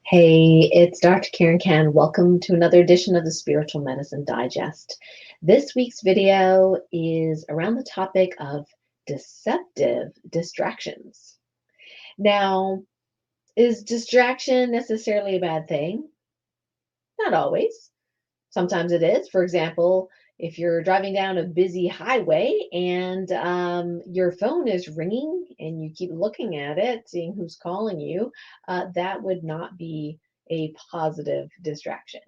Hey, it's Dr. Karen Can. Welcome to another edition of the Spiritual Medicine Digest. This week's video is around the topic of deceptive distractions. Now, is distraction necessarily a bad thing? Not always. Sometimes it is. For example, if you're driving down a busy highway and your phone is ringing and you keep looking at it, seeing who's calling you, that would not be a positive distraction.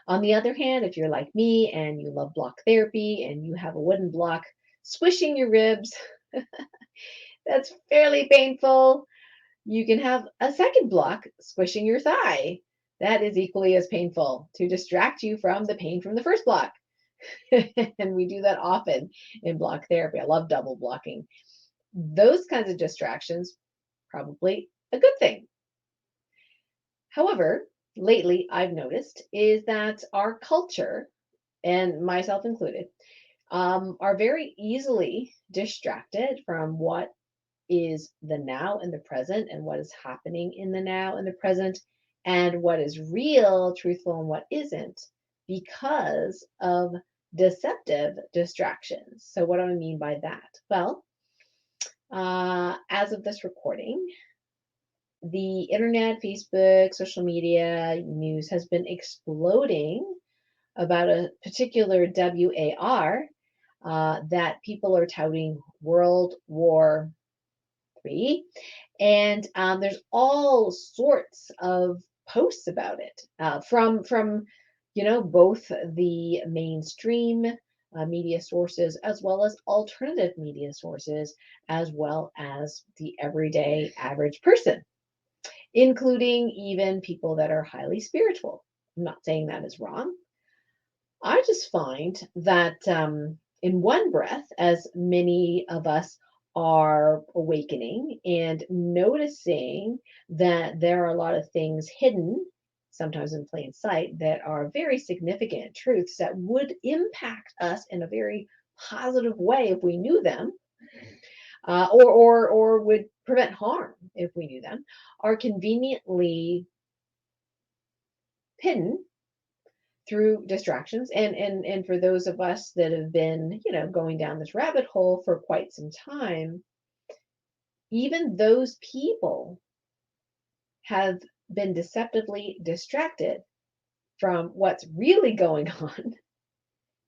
On the other hand, if you're like me and you love block therapy and you have a wooden block squishing your ribs, that's fairly painful. You can have a second block squishing your thigh. That is equally as painful to distract you from the pain from the first block. And we do that often in block therapy. I love double blocking. Those kinds of distractions, probably a good thing. However, lately I've noticed is that our culture, and myself included, are very easily distracted from what is the now and the present and what is happening in the now and the present and what is real, truthful, and what isn't because of deceptive distractions. So, what do I mean by that? Well, as of this recording, the internet, Facebook, social media, news has been exploding about a particular WAR that people are touting World War III. And there's all sorts of posts about it from both the mainstream media sources as well as alternative media sources as well as the everyday average person, including even people that are highly spiritual. I'm not saying that is wrong. I just find that in one breath, as many of us are awakening and noticing that there are a lot of things hidden, sometimes in plain sight, that are very significant truths that would impact us in a very positive way if we knew them, or would prevent harm if we knew them, are conveniently hidden through distractions. And for those of us that have been going down this rabbit hole for quite some time, even those people have been deceptively distracted from what's really going on.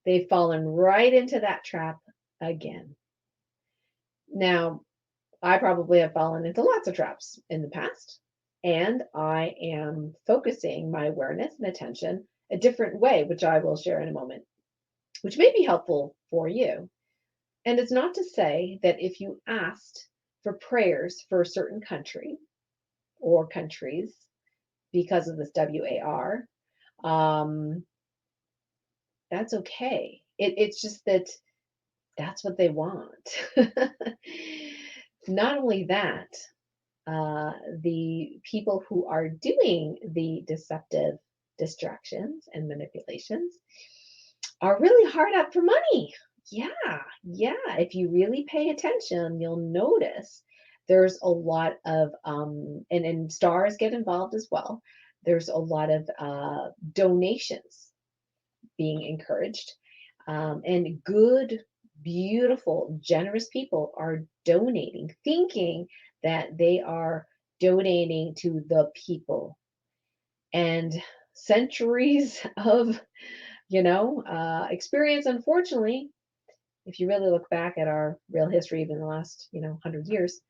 They've fallen right into that trap again. Now, I probably have fallen into lots of traps in the past, and I am focusing my awareness and attention a different way, which I will share in a moment, which may be helpful for you. And it's not to say that if you asked for prayers for a certain country or countries because of this WAR, um, that's okay. It's just that that's what they want. Not only that, the people who are doing the deceptive distractions and manipulations are really hard up for money. Yeah. If you really pay attention, you'll notice there's a lot of, and stars get involved as well. There's a lot of donations being encouraged. And good, beautiful, generous people are donating, thinking that they are donating to the people. And centuries of, experience, unfortunately, if you really look back at our real history, even the last, 100 years,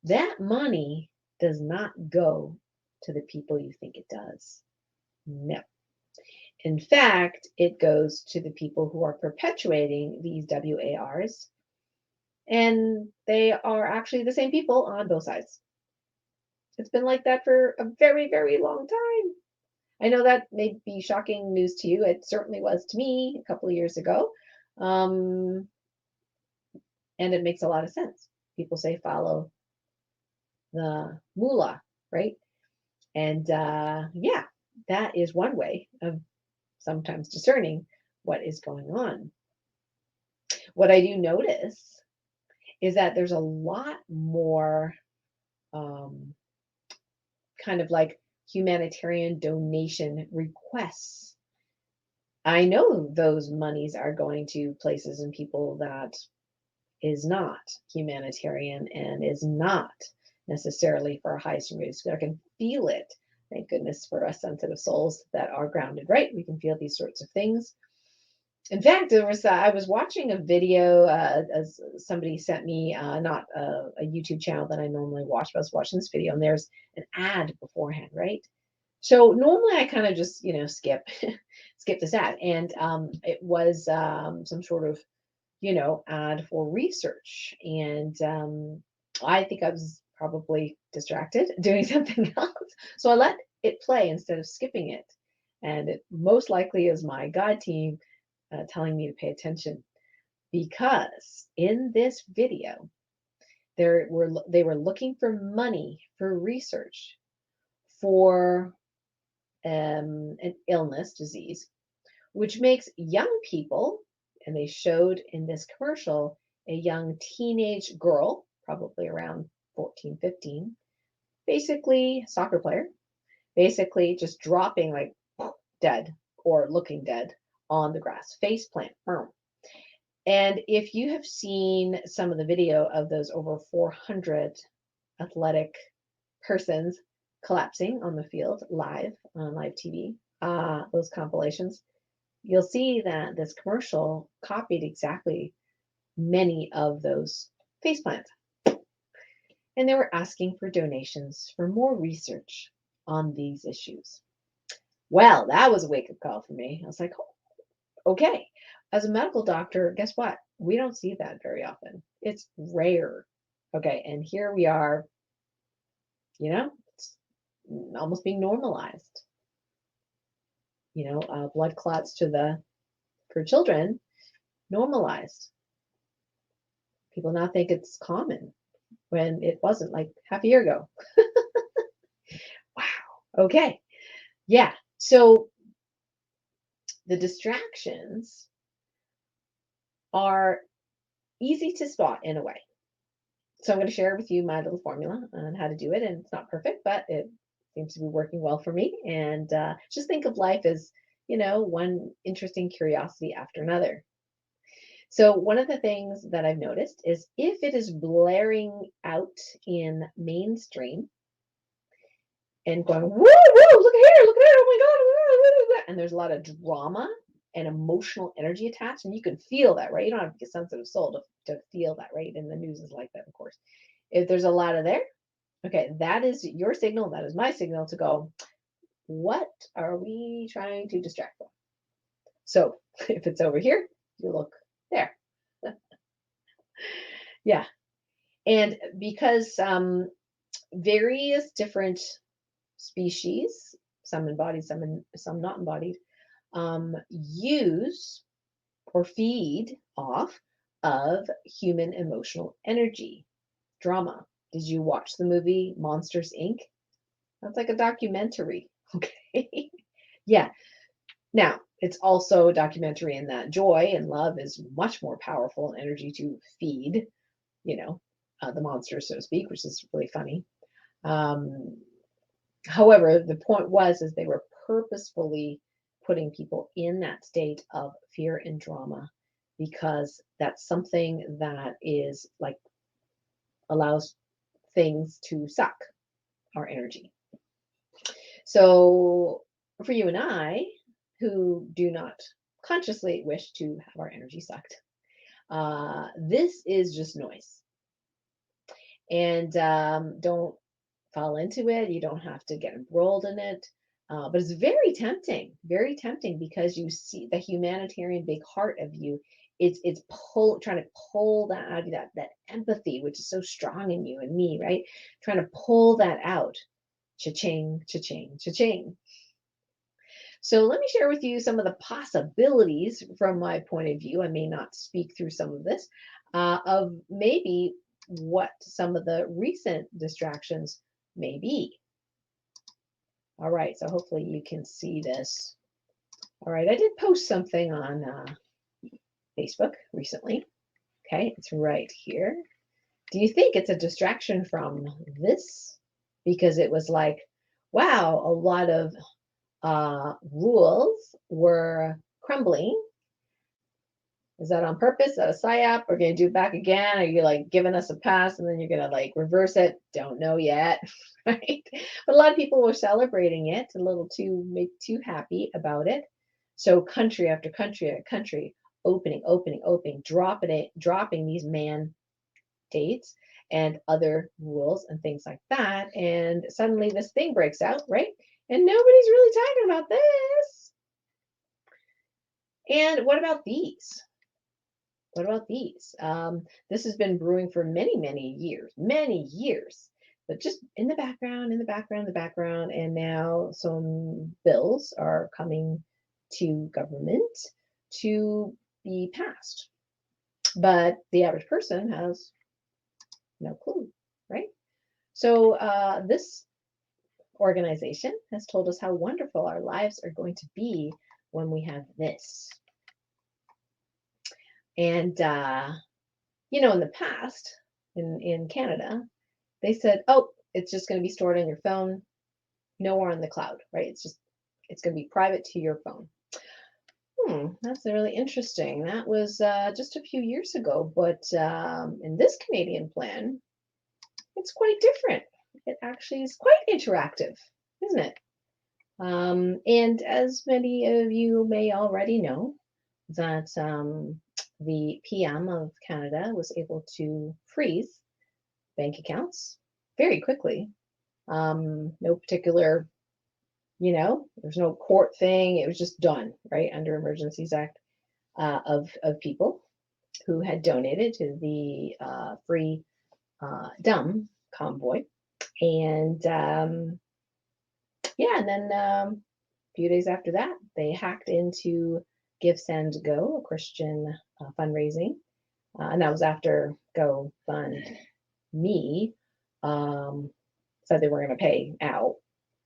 that money does not go to the people you think it does. No. In fact, it goes to the people who are perpetuating these WARs, and they are actually the same people on both sides. It's been like that for a very, very long time. I know that may be shocking news to you. It certainly was to me a couple of years ago. Um, and it makes a lot of sense. People say follow the moolah, right? And yeah, that is one way of sometimes discerning what is going on. What I do notice is that there's a lot more kind of like humanitarian donation requests. I know those monies are going to places and people that is not humanitarian and is not necessarily for a highest and greatest good. I can feel it. Thank goodness for us sensitive souls that are grounded, right? We can feel these sorts of things. In fact, I was watching a video as somebody sent me, not a YouTube channel that I normally watch, but I was watching this video and there's an ad beforehand, right? So normally I kind of just, skip this ad. And it was some sort of, ad for research. And I think I was probably distracted doing something else. So I let it play instead of skipping it. And it most likely is my guide team telling me to pay attention, because in this video, they were looking for money for research for an illness, disease, which makes young people, and they showed in this commercial a young teenage girl, probably around 14, 15, basically soccer player, basically just dropping like dead or looking dead on the grass, face plant. And if you have seen some of the video of those over 400 athletic persons collapsing on the field live on live TV, those compilations, you'll see that this commercial copied exactly many of those face plants. And they were asking for donations for more research on these issues. Well, that was a wake-up call for me. I was like, oh, okay. As a medical doctor, guess what? We don't see that very often. It's rare. Okay, and here we are, it's almost being normalized. Blood clots for children, normalized. People now think it's common when it wasn't like half a year ago. Wow. Okay. Yeah. So the distractions are easy to spot in a way. So I'm going to share with you my little formula on how to do it. And it's not perfect, but it seems to be working well for me. And just think of life as, one interesting curiosity after another. So one of the things that I've noticed is if it is blaring out in mainstream and going, whoa, whoa, look at here, oh my God, and there's a lot of drama and emotional energy attached, and you can feel that, right? You don't have to be a sensitive soul to feel that, right? And the news is like that, of course. If there's a lot of there, okay, that is your signal, that is my signal to go, what are we trying to distract from? So if it's over here, you look there. Yeah. And because various different species, some embodied, some not embodied, use or feed off of human emotional energy, drama. Did you watch the movie Monsters, Inc.? That's like a documentary, okay? Yeah. Now, it's also a documentary in that joy and love is much more powerful energy to feed, the monsters, so to speak, which is really funny. However, the point is they were purposefully putting people in that state of fear and drama because that's something that is like allows things to suck our energy. So for you and I, who do not consciously wish to have our energy sucked, this is just noise. And don't fall into it. You don't have to get embroiled in it. But it's very tempting because you see the humanitarian big heart of you. It's trying to pull that out of that empathy, which is so strong in you and me, right? Trying to pull that out. Cha-ching, cha-ching, cha-ching. So let me share with you some of the possibilities from my point of view. I may not speak through some of this, of maybe what some of the recent distractions may be. All right, so hopefully you can see this. All right, I did post something on Facebook recently. Okay, it's right here. Do you think it's a distraction from this? Because it was like, wow, a lot of rules were crumbling. Is that on purpose? Is that a psyop? We're going to do it back again? Are you like giving us a pass and then you're going to like reverse it? Don't know yet, right? But a lot of people were celebrating it, a little too happy about it. So country after country after country, opening, dropping these mandates and other rules and things like that. And suddenly this thing breaks out, right? And nobody's really talking about this. And what about these? What about these? This has been brewing for many years, but just in the background. And now some bills are coming to government to be passed. But the average person has no clue, right? So this organization has told us how wonderful our lives are going to be when we have this. And in the past, in Canada, they said, oh, it's just going to be stored on your phone, nowhere in the cloud, right? It's going to be private to your phone. That's really interesting. That was just a few years ago, but in this Canadian plan, it's quite different. It actually is quite interactive, isn't it? And as many of you may already know, that the PM of Canada was able to freeze bank accounts very quickly. No particular, there's no court thing. It was just done, right, under Emergencies Act of people who had donated to the free dumb convoy. And and then a few days after that, they hacked into Give, Send, Go, a Christian fundraising. And that was after GoFundMe said they were going to pay out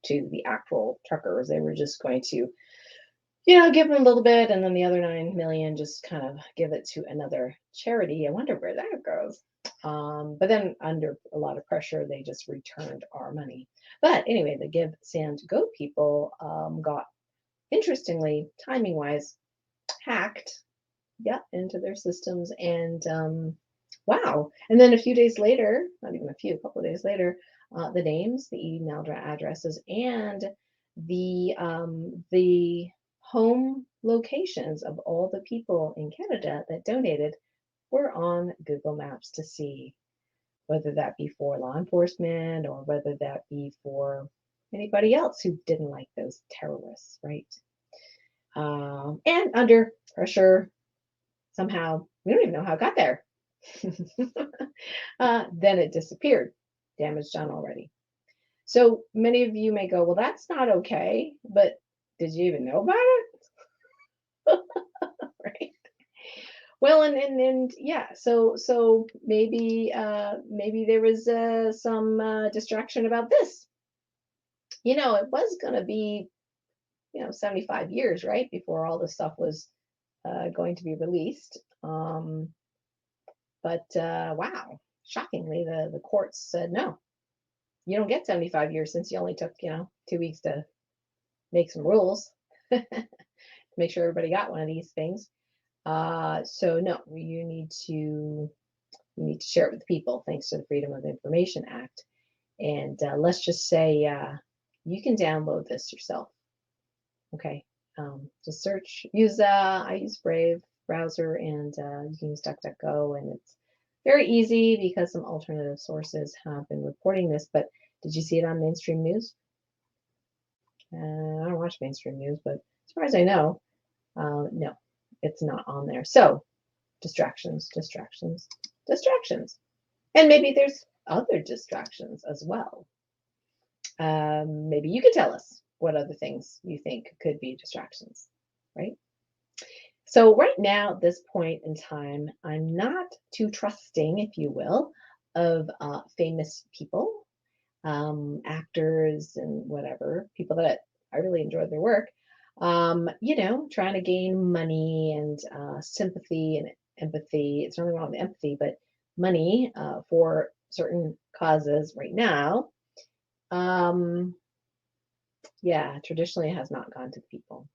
to the actual truckers. They were just going to, give them a little bit, and then the other 9 million just kind of give it to another charity. I wonder where that goes. But then under a lot of pressure, they just returned our money. But anyway, the Give, Send, Go people got, interestingly, timing wise, hacked, into their systems. And wow. And then a few days later, not even a couple of days later, the names, the email addresses, and the home locations of all the people in Canada that donated were on Google Maps to see, whether that be for law enforcement or whether that be for anybody else who didn't like those terrorists, right? And under pressure, somehow, we don't even know how it got there. Then it disappeared. Damage done already. So many of you may go, well, that's not okay, but did you even know about it? Right? Well, and yeah, so maybe there was some distraction about this. It was going to be 75 years, right, before all this stuff was going to be released. But wow, shockingly, the courts said no. You don't get 75 years since you only took 2 weeks to make some rules to make sure everybody got one of these things. So no, you need to share it with the people, thanks to the Freedom of Information Act. And let's just say you can download this yourself. Okay, just search. I use Brave browser, and you can use DuckDuckGo, and it's very easy because some alternative sources have been reporting this. But did you see it on mainstream news? I don't watch mainstream news, but as far as I know, no, it's not on there. So distractions. And maybe there's other distractions as well. Maybe you could tell us what other things you think could be distractions, right? So right now, at this point in time, I'm not too trusting, if you will, of famous people, actors and whatever, people that I really enjoy their work, trying to gain money and sympathy and empathy. It's nothing wrong with empathy, but money for certain causes right now. Yeah, traditionally it has not gone to the people.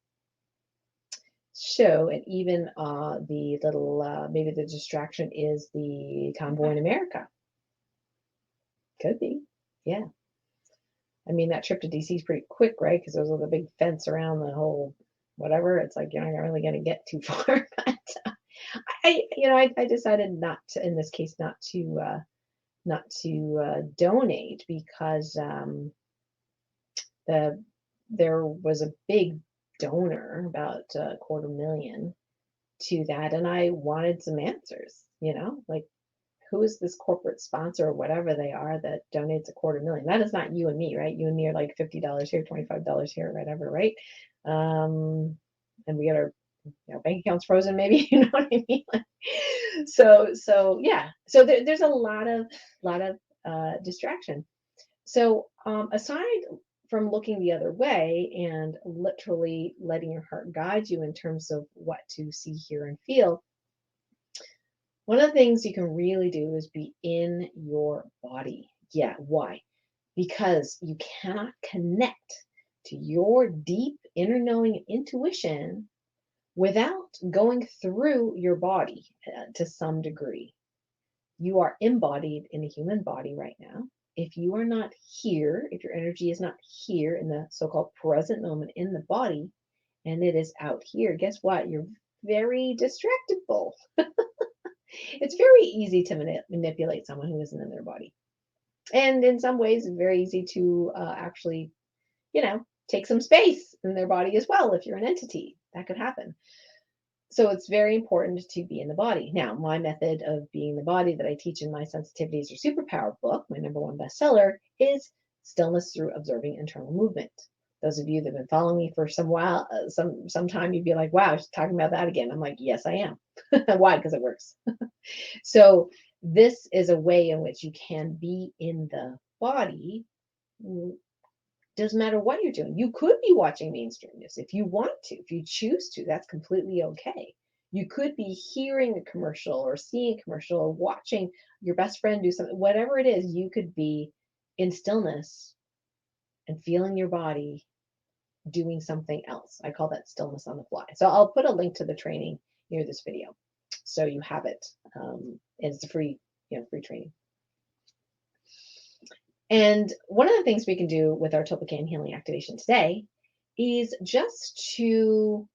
So, and even the little, maybe the distraction is the tomboy in America. Could be. Yeah. I mean, that trip to DC is pretty quick, right? Because there's a big fence around the whole whatever. It's like you're not really going to get too far. But I decided not to, in this case, not to donate because the there was a big donor, about a quarter million, to that, and I wanted some answers. Like, who is this corporate sponsor or whatever they are that donates a quarter million? That is not you and me, right? You and me are like $50 here, $25 here, whatever, right? And we got our bank accounts frozen, maybe. You know what I mean? Like, so yeah. So there's a lot of distraction. So aside from looking the other way and literally letting your heart guide you in terms of what to see, hear, and feel, one of the things you can really do is be in your body. Yeah, why? Because you cannot connect to your deep inner knowing and intuition without going through your body to some degree. You are embodied in a human body right now. If you are not here, if your energy is not here in the so called present moment in the body, and it is out here, guess what? You're very distractible. It's very easy to manipulate someone who isn't in their body. And in some ways, it's very easy to actually, take some space in their body as well. If you're an entity, that could happen. So it's very important to be in the body. Now, my method of being in the body that I teach in my Sensitivities or Superpower book, my #1 bestseller, is stillness through observing internal movement. Those of you that have been following me for some while, some time, you'd be like, "Wow, she's talking about that again." I'm like, "Yes, I am." Why? Because it works. So this is a way in which you can be in the body. Doesn't matter what you're doing. You could be watching mainstream news if you want to, if you choose to. That's completely okay. You could be hearing a commercial or seeing a commercial or watching your best friend do something. Whatever it is, you could be in stillness and feeling your body doing something else. I call that stillness on the fly. So I'll put a link to the training near this video, so you have it. It's a free training. And one of the things we can do with our Topican healing activation today is just to,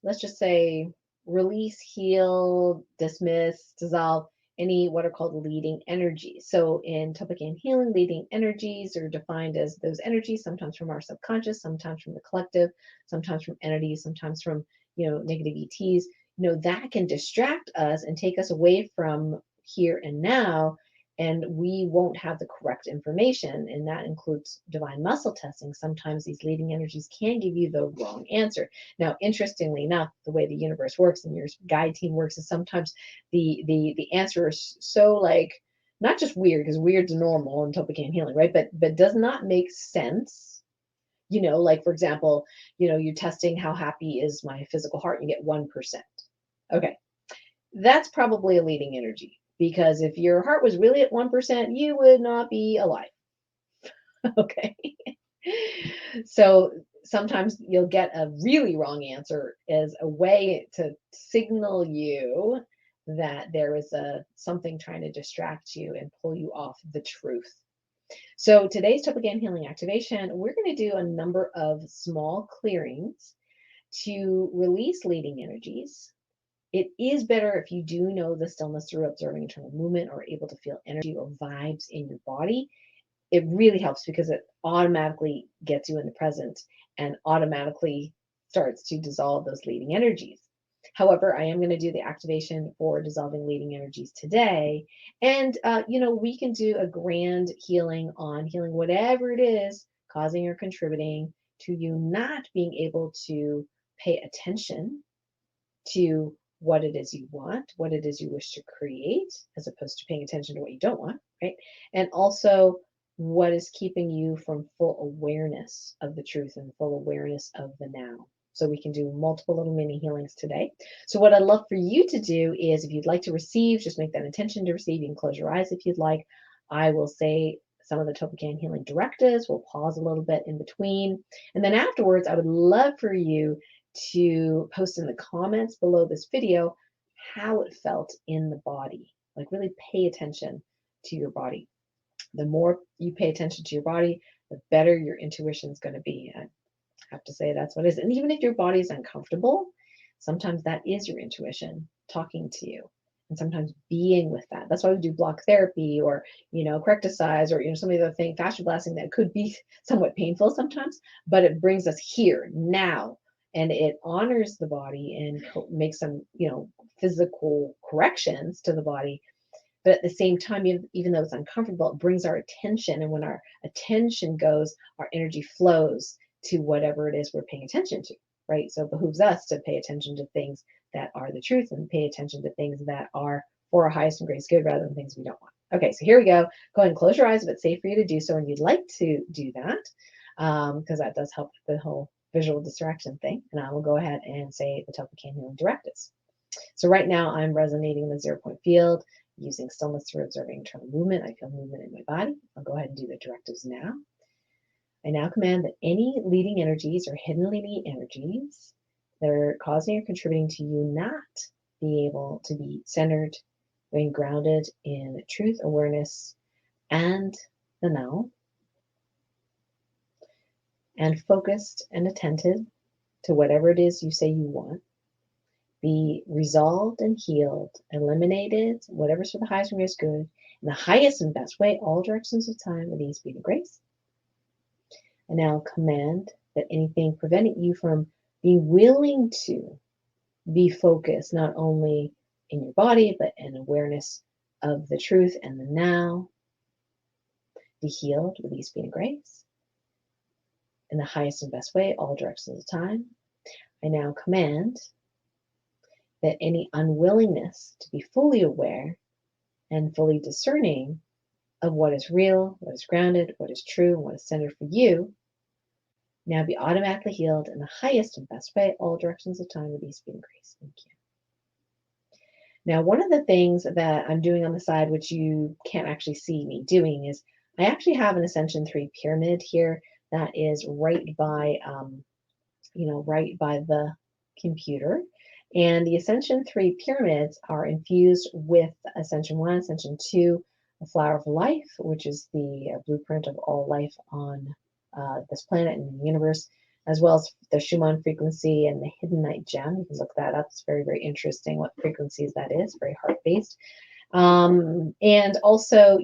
let's just say, release, heal, dismiss, dissolve any what are called leading energies. So in Topican healing, leading energies are defined as those energies, sometimes from our subconscious, sometimes from the collective, sometimes from entities, sometimes from negative ETs. That can distract us and take us away from here and now, and we won't have the correct information, and that includes divine muscle testing. Sometimes these leading energies can give you the wrong answer. Now, interestingly enough, the way the universe works and your guide team works is sometimes the answer is so, like, not just weird, because weird's normal in Topican healing, right? But does not make sense. Like, for example, you're testing how happy is my physical heart, and you get 1%. Okay, that's probably a leading energy, because if your heart was really at 1%, you would not be alive. Okay. So sometimes you'll get a really wrong answer as a way to signal you that there is something trying to distract you and pull you off the truth. So today's Topican healing activation, we're going to do a number of small clearings to release leading energies. It is better if you do know the stillness through observing internal movement, or able to feel energy or vibes in your body. It really helps because it automatically gets you in the present and automatically starts to dissolve those leading energies. However, I am going to do the activation for dissolving leading energies today. And, we can do a grand healing on healing whatever it is causing or contributing to you not being able to pay attention to what it is you want, what it is you wish to create, as opposed to paying attention to what you don't want, right? And also what is keeping you from full awareness of the truth and full awareness of the now. So we can do multiple little mini healings today. So what I'd love for you to do is, if you'd like to receive, just make that intention to receive. You can close your eyes if you'd like. I will say some of the Topican healing directives. We'll pause a little bit in between. And then afterwards, I would love for you to post in the comments below this video how it felt in the body. Like really pay attention to your body. The more you pay attention to your body, the better your intuition is going to be. I have to say that's what it is. And even if your body is uncomfortable, sometimes that is your intuition talking to you. And sometimes being with that. That's why we do block therapy or, correct size or, some of the other thing, fascia blasting that could be somewhat painful sometimes, but it brings us here now. And it honors the body and makes some, physical corrections to the body. But at the same time, even though it's uncomfortable, it brings our attention. And when our attention goes, our energy flows to whatever it is we're paying attention to, right? So it behooves us to pay attention to things that are the truth and pay attention to things that are for our highest and greatest good rather than things we don't want. Okay, so here we go. Go ahead and close your eyes if it's safe for you to do so and you'd like to do that, because that does help with the whole visual distraction thing. And I will go ahead and say the Topican healing directives. So right now I'm resonating the 0-point field using stillness through observing internal movement. I feel movement in my body. I'll go ahead and do the directives now. I now command that any leading energies or hidden leading energies that are causing or contributing to you not be able to be centered, being grounded in truth, awareness, and the now, and focused and attentive to whatever it is you say you want, be resolved and healed, eliminated, whatever's for the highest and greatest good, in the highest and best way, all directions of time with ease, speed, and grace. I now command that anything preventing you from being willing to be focused, not only in your body, but in awareness of the truth and the now, be healed with ease, speed, and grace. In the highest and best way, all directions of time. I now command that any unwillingness to be fully aware and fully discerning of what is real, what is grounded, what is true, and what is centered for you, now be automatically healed in the highest and best way, all directions of time with ease, speed, and grace. Thank you. Now, one of the things that I'm doing on the side, which you can't actually see me doing, is I actually have an Ascension 3 pyramid here that is right by, right by the computer. And the Ascension 3 pyramids are infused with Ascension 1, Ascension 2, the Flower of Life, which is the blueprint of all life on this planet and the universe, as well as the Schumann frequency and the Hidden Night Gem. You can look that up. It's very, very interesting what frequencies that is, very heart-based. And also,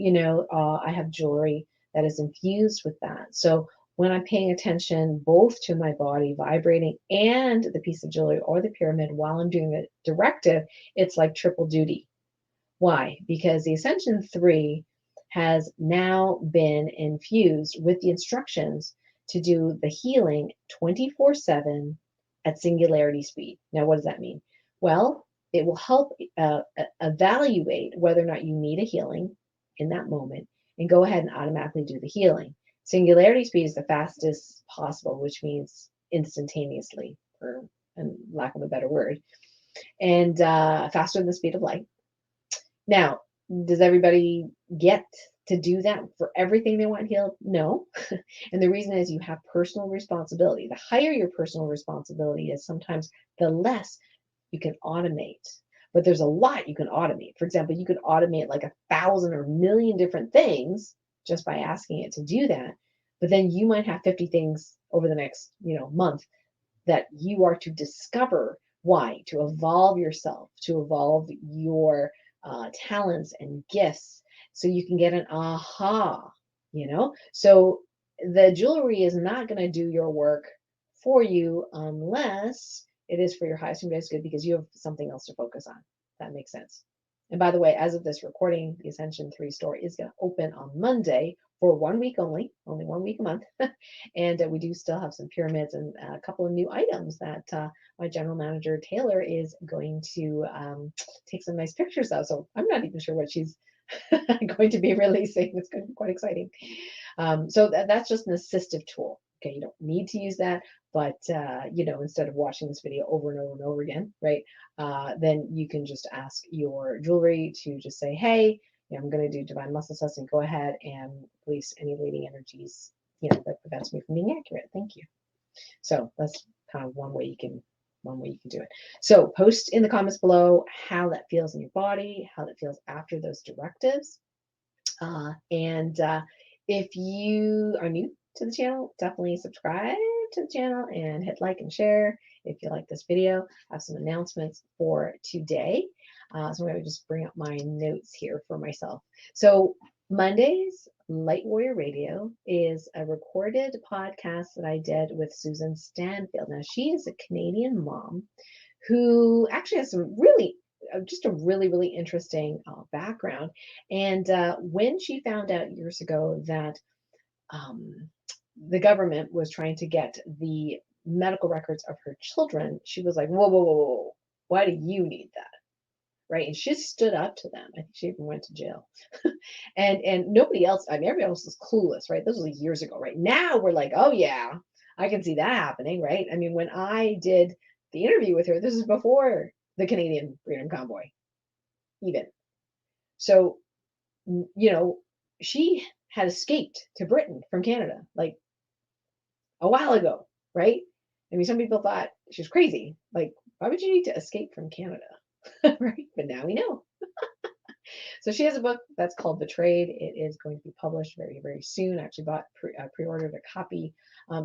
I have jewelry that is infused with that. So when I'm paying attention both to my body vibrating and the piece of jewelry or the pyramid while I'm doing the directive, it's like triple duty. Why? Because the Ascension 3 has now been infused with the instructions to do the healing 24/7 at singularity speed. Now, what does that mean? Well, it will help evaluate whether or not you need a healing in that moment and go ahead and automatically do the healing. Singularity speed is the fastest possible, which means instantaneously, for lack of a better word, and faster than the speed of light. Now, does everybody get to do that for everything they want healed? No. And the reason is you have personal responsibility. The higher your personal responsibility is, sometimes the less you can automate. But there's a lot you can automate. For example, you could automate like 1,000 or 1,000,000 different things just by asking it to do that. But then you might have 50 things over the next, month that you are to discover. Why? To evolve yourself, to evolve your talents and gifts, so you can get an aha, So the jewelry is not going to do your work for you unless it is for your highest and greatest good, because you have something else to focus on. That makes sense. And by the way, as of this recording, the Ascension 3 store is going to open on Monday for 1 week only 1 week a month. And we do still have some pyramids and a couple of new items that my general manager, Taylor, is going to take some nice pictures of. So I'm not even sure what she's going to be releasing. It's going to be quite exciting. So that's just an assistive tool. Okay, you don't need to use that, but instead of watching this video over and over and over again, right, then you can just ask your jewelry to just say, hey, I'm going to do divine muscle testing. Go ahead and release any leading energies, that prevents me from being accurate. Thank you. So that's kind of one way you can do it. So post in the comments below how that feels in your body, how that feels after those directives. And if you are new to the channel, definitely subscribe to the channel and hit like and share if you like this video. I have some announcements for today. So I'm going to just bring up my notes here for myself. So Mondays, Light Warrior Radio is a recorded podcast that I did with Susan Stanfield. Now, she is a Canadian mom who actually has some just a really, really interesting background. And when she found out years ago that the government was trying to get the medical records of her children, she was like, whoa, whoa, whoa, whoa, why do you need that? Right. And she stood up to them. I think she even went to jail. and nobody else, I mean, everybody else was clueless, right? This was years ago, right? Now we're like, oh yeah, I can see that happening, right? I mean, when I did the interview with her, this is before the Canadian Freedom Convoy, even. So, she had escaped to Britain from Canada like a while ago, right? I mean, some people thought she was crazy. Like, why would you need to escape from Canada? Right? But now we know. So she has a book that's called Betrayed. It is going to be published very, very soon. I actually pre-ordered a copy.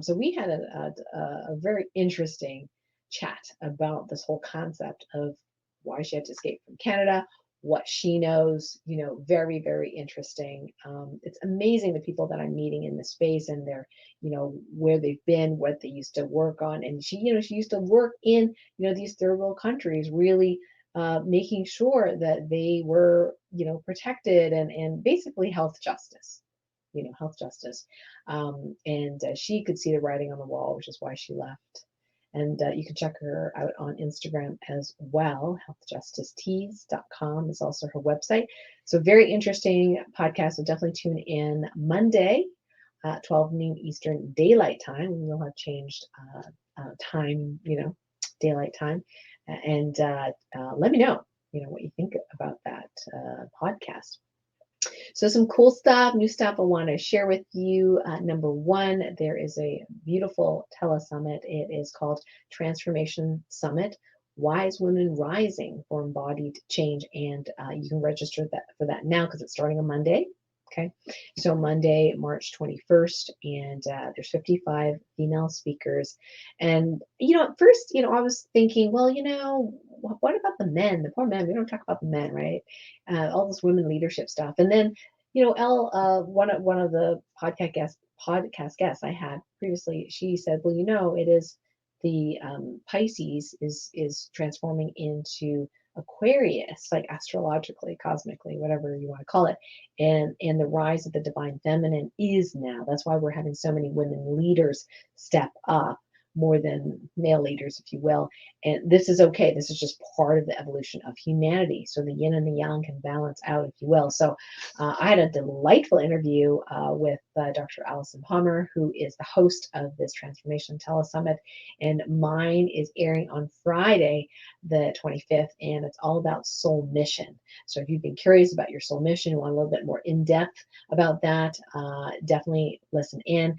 So we had a very interesting chat about this whole concept of why she had to escape from Canada, what she knows, very, very interesting. It's amazing the people that I'm meeting in the space and their, where they've been, what they used to work on. And she used to work in, these third world countries, really making sure that they were, protected and basically health justice, health justice. And she could see the writing on the wall, which is why she left. And you can check her out on Instagram as well. Healthjusticetees.com is also her website. So very interesting podcast. So definitely tune in Monday, 12 noon Eastern Daylight Time. We will have changed time, daylight time. And let me know, what you think about that podcast. So some cool stuff, new stuff I want to share with you. Number one, there is a beautiful telesummit. It is called Transformation Summit, Wise Women Rising for Embodied Change. And you can register for that now because it's starting on Monday. Okay, so Monday, March 21st, and there's 55 female speakers. And, at first, I was thinking, well, what about the men? The poor men, we don't talk about the men, right? All this women leadership stuff. And then, one of the podcast guests I had previously, she said, well, it is the Pisces is transforming into Aquarius, like astrologically, cosmically, whatever you want to call it. And the rise of the divine feminine is now. That's why we're having so many women leaders step up more than male leaders, if you will. And this is okay. This is just part of the evolution of humanity. So the yin and the yang can balance out, if you will. So I had a delightful interview with Dr. Allison Palmer, who is the host of this Transformation Telesummit. And mine is airing on Friday, the 25th, and it's all about soul mission. So if you've been curious about your soul mission, you want a little bit more in-depth about that, definitely listen in.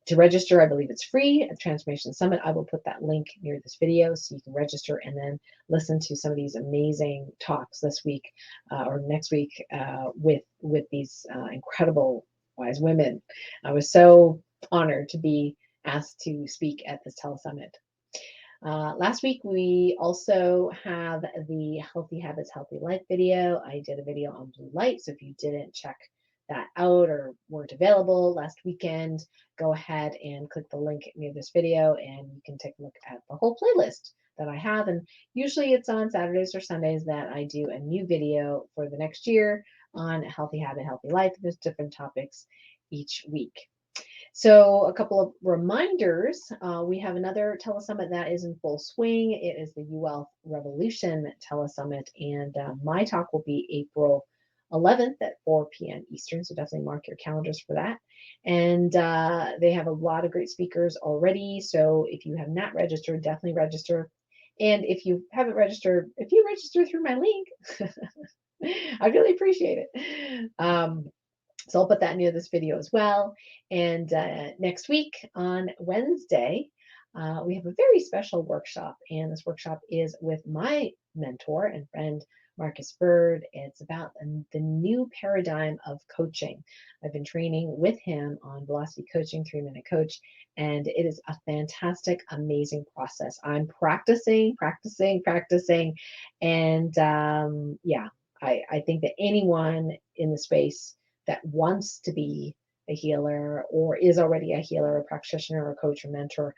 To register, I believe it's free at Transformation Summit. I will put that link near this video so you can register and then listen to some of these amazing talks this week or next week with these incredible wise women. I was so honored to be asked to speak at this telesummit. Last week, we also have the Healthy Habits, Healthy Life video. I did a video on blue light, so if you didn't check that out or weren't available last weekend, go ahead and click the link near this video and you can take a look at the whole playlist that I have. And usually it's on Saturdays or Sundays that I do a new video for the next year on Healthy Habit, Healthy Life. There's different topics each week. So a couple of reminders, we have another telesummit that is in full swing. It is the UL Revolution telesummit, and my talk will be April 11th at 4 p.m. Eastern, so definitely mark your calendars for that. And they have a lot of great speakers already, so if you have not registered, definitely register. And if you haven't registered, if you register through my link, I really appreciate it. So I'll put that near this video as well. And next week on Wednesday, we have a very special workshop. And this workshop is with my mentor and friend, Marcus Bird. It's about the new paradigm of coaching. I've been training with him on Velocity Coaching, 3-Minute Coach, and it is a fantastic, amazing process. I'm practicing, and yeah, I think that anyone in the space that wants to be a healer or is already a healer, a practitioner, or a coach or mentor,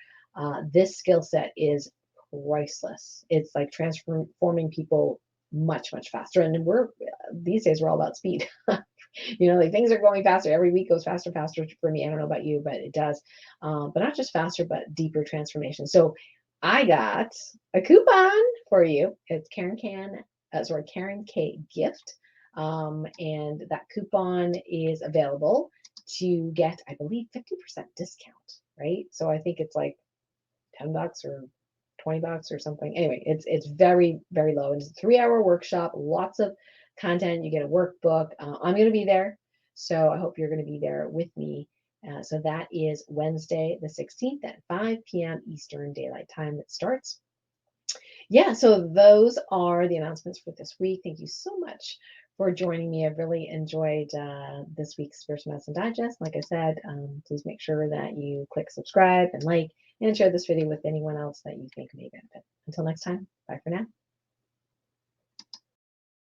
this skill set is priceless. It's like transforming people much, much faster. And these days we're all about speed. Like things are going faster. Every week goes faster, faster for me. I don't know about you, but it does. But not just faster, but deeper transformation. So I got a coupon for you. It's Karen K gift. And that coupon is available to get, I believe, 50% discount, right? So I think it's like $10 or $20 or something. Anyway, it's very, very low. And it's a 3-hour workshop, lots of content. You get a workbook. I'm going to be there. So I hope you're going to be there with me. So that is Wednesday, the 16th at 5 p.m. Eastern Daylight Time that starts. Yeah, so those are the announcements for this week. Thank you so much for joining me. I've really enjoyed this week's Spiritual Medicine Digest. Like I said, please make sure that you click subscribe and like and share this video with anyone else that you think may benefit. Until next time, bye for now.